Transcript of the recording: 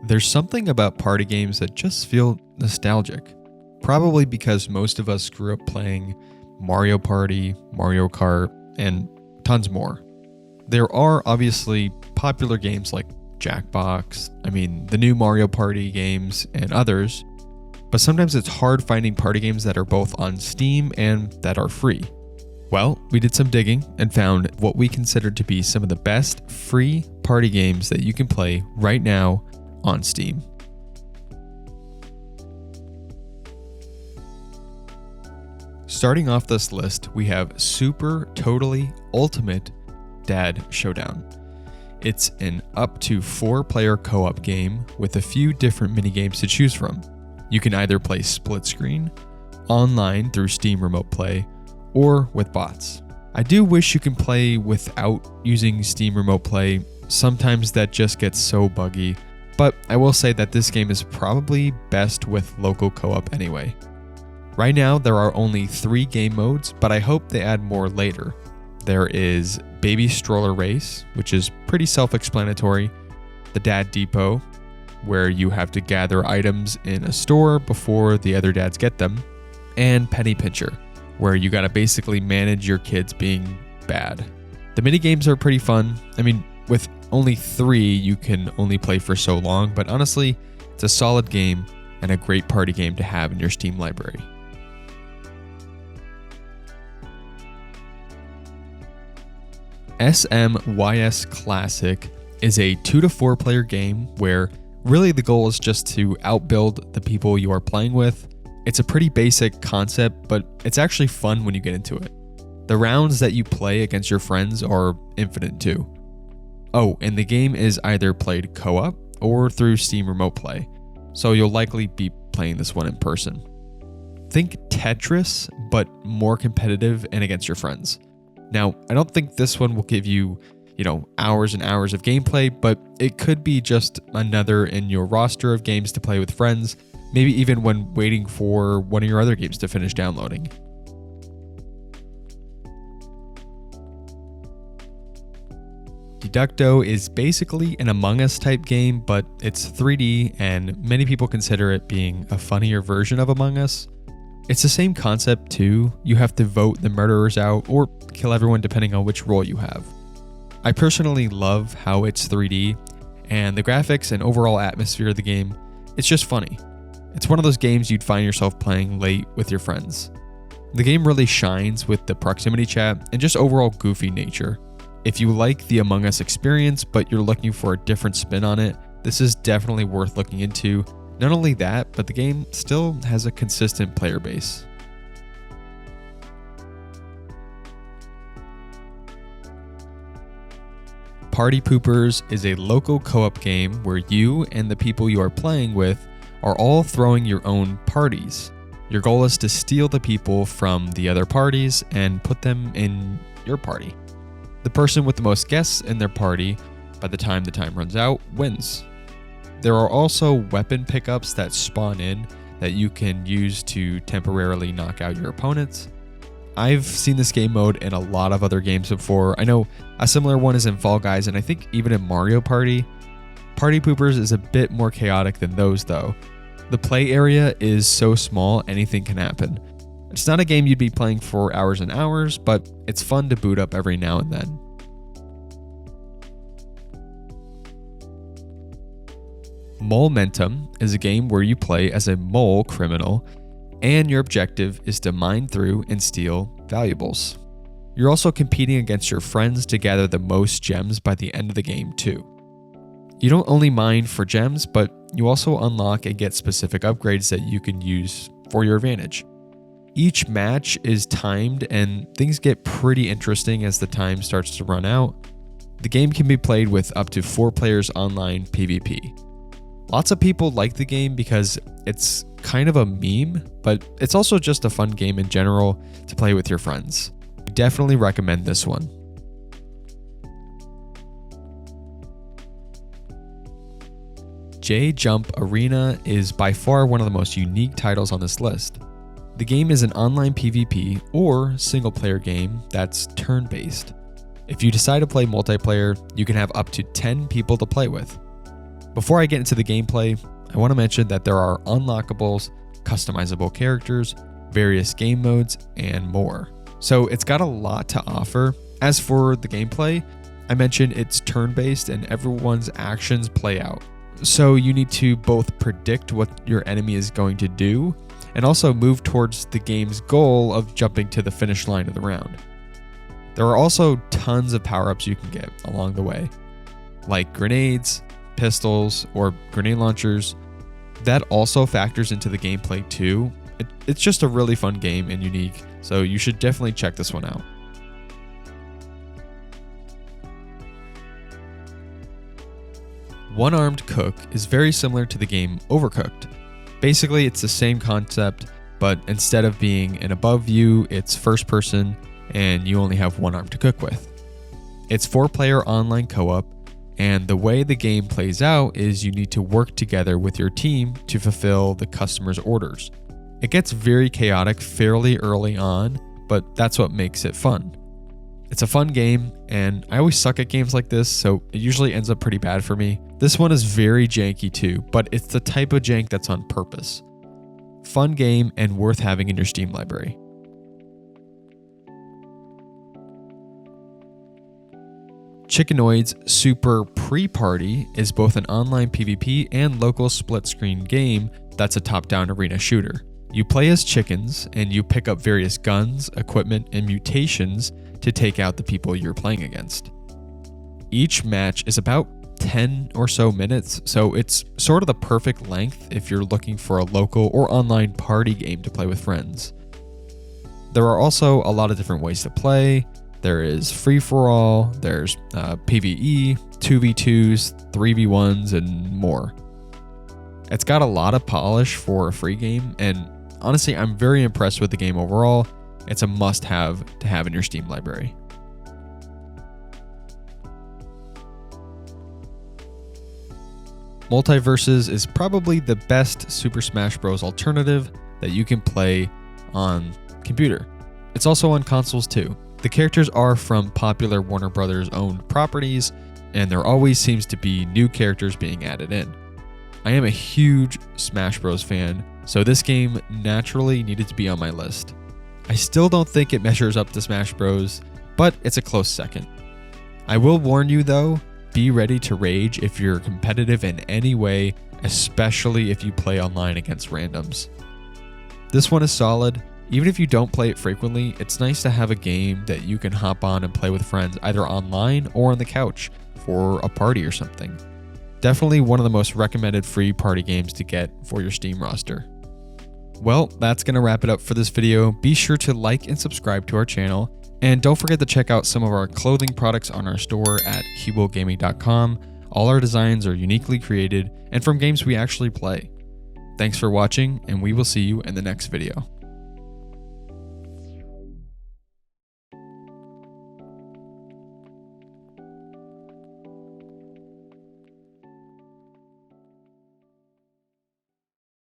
There's something about party games that just feel nostalgic. Probably because most of us grew up playing Mario Party, Mario Kart, and tons more. There are obviously popular games like Jackbox, the new Mario Party games, and others, but sometimes it's hard finding party games that are both on Steam and that are free. Well, we did some digging and found what we considered to be some of the best free party games that you can play right now on Steam. Starting off this list, we have Super Totally Ultimate Dad Showdown. It's an up to 4-player co-op game with a few different minigames to choose from. You can either play split screen, online through Steam Remote Play, or with bots. I do wish you can play without using Steam Remote Play. Sometimes that just gets so buggy, but I will say that this game is probably best with local co-op anyway. Right now, there are only 3 game modes, but I hope they add more later. There is Baby Stroller Race, which is pretty self-explanatory, the Dad Depot, where you have to gather items in a store before the other dads get them, and Penny Pincher, where you gotta basically manage your kids being bad. The minigames are pretty fun. With only 3, you can only play for so long, but honestly, it's a solid game and a great party game to have in your Steam library. SMYS Classic is a 2 to 4 player game where really the goal is just to outbuild the people you are playing with. It's a pretty basic concept, but it's actually fun when you get into it. The rounds that you play against your friends are infinite too. Oh, and the game is either played co-op or through Steam Remote Play, so you'll likely be playing this one in person. Think Tetris, but more competitive and against your friends. Now, I don't think this one will give you, hours and hours of gameplay, but it could be just another in your roster of games to play with friends, maybe even when waiting for one of your other games to finish downloading. Deducto is basically an Among Us type game, but it's 3D and many people consider it being a funnier version of Among Us. It's the same concept too. You have to vote the murderers out or kill everyone depending on which role you have. I personally love how it's 3D and the graphics and overall atmosphere of the game. It's just funny. It's one of those games you'd find yourself playing late with your friends. The game really shines with the proximity chat and just overall goofy nature. If you like the Among Us experience but you're looking for a different spin on it, this is definitely worth looking into. Not only that, but the game still has a consistent player base. Party Poopers is a local co-op game where you and the people you are playing with are all throwing your own parties. Your goal is to steal the people from the other parties and put them in your party. The person with the most guests in their party, by the time runs out, wins. There are also weapon pickups that spawn in that you can use to temporarily knock out your opponents. I've seen this game mode in a lot of other games before. I know a similar one is in Fall Guys, and I think even in Mario Party. Party Poopers is a bit more chaotic than those though. The play area is so small, anything can happen. It's not a game you'd be playing for hours and hours, but it's fun to boot up every now and then. Momentum is a game where you play as a mole criminal, and your objective is to mine through and steal valuables. You're also competing against your friends to gather the most gems by the end of the game too. You don't only mine for gems, but you also unlock and get specific upgrades that you can use for your advantage. Each match is timed and things get pretty interesting as the time starts to run out. The game can be played with up to 4 players online PvP. Lots of people like the game because it's kind of a meme, but it's also just a fun game in general to play with your friends. I definitely recommend this one. J-Jump Arena is by far one of the most unique titles on this list. The game is an online PvP or single player game that's turn-based. If you decide to play multiplayer, you can have up to 10 people to play with. Before I get into the gameplay, I want to mention that there are unlockables, customizable characters, various game modes, and more. So it's got a lot to offer. As for the gameplay, I mentioned it's turn-based and everyone's actions play out. So you need to both predict what your enemy is going to do and also move towards the game's goal of jumping to the finish line of the round. There are also tons of power-ups you can get along the way, like grenades, pistols, or grenade launchers. That also factors into the gameplay too. It's just a really fun game and unique, so you should definitely check this one out. One-armed cook is very similar to the game Overcooked. Basically, it's the same concept, but instead of being an above view, it's first person and you only have one arm to cook with. It's 4-player online co-op, and the way the game plays out is you need to work together with your team to fulfill the customer's orders. It gets very chaotic fairly early on, but that's what makes it fun. It's a fun game, and I always suck at games like this, so it usually ends up pretty bad for me. This one is very janky too, but it's the type of jank that's on purpose. Fun game and worth having in your Steam library. Chickenoids Super Pre-Party is both an online PvP and local split-screen game that's a top-down arena shooter. You play as chickens, and you pick up various guns, equipment, and mutations to take out the people you're playing against. Each match is about 10 or so minutes, so it's sort of the perfect length if you're looking for a local or online party game to play with friends. There are also a lot of different ways to play. There is free-for-all, there's PvE, 2v2s, 3v1s, and more. It's got a lot of polish for a free game, and honestly, I'm very impressed with the game overall. It's a must-have to have in your Steam library. Multiverses is probably the best Super Smash Bros. Alternative that you can play on computer. It's also on consoles too. The characters are from popular Warner Brothers owned properties, and there always seems to be new characters being added in. I am a huge Smash Bros. Fan, so this game naturally needed to be on my list. I still don't think it measures up to Smash Bros., but it's a close second. I will warn you though, be ready to rage if you're competitive in any way, especially if you play online against randoms. This one is solid. Even if you don't play it frequently, it's nice to have a game that you can hop on and play with friends either online or on the couch for a party or something. Definitely one of the most recommended free party games to get for your Steam roster. Well, that's going to wrap it up for this video. Be sure to like and subscribe to our channel, and don't forget to check out some of our clothing products on our store at hubogaming.com. All our designs are uniquely created and from games we actually play. Thanks for watching, and we will see you in the next video.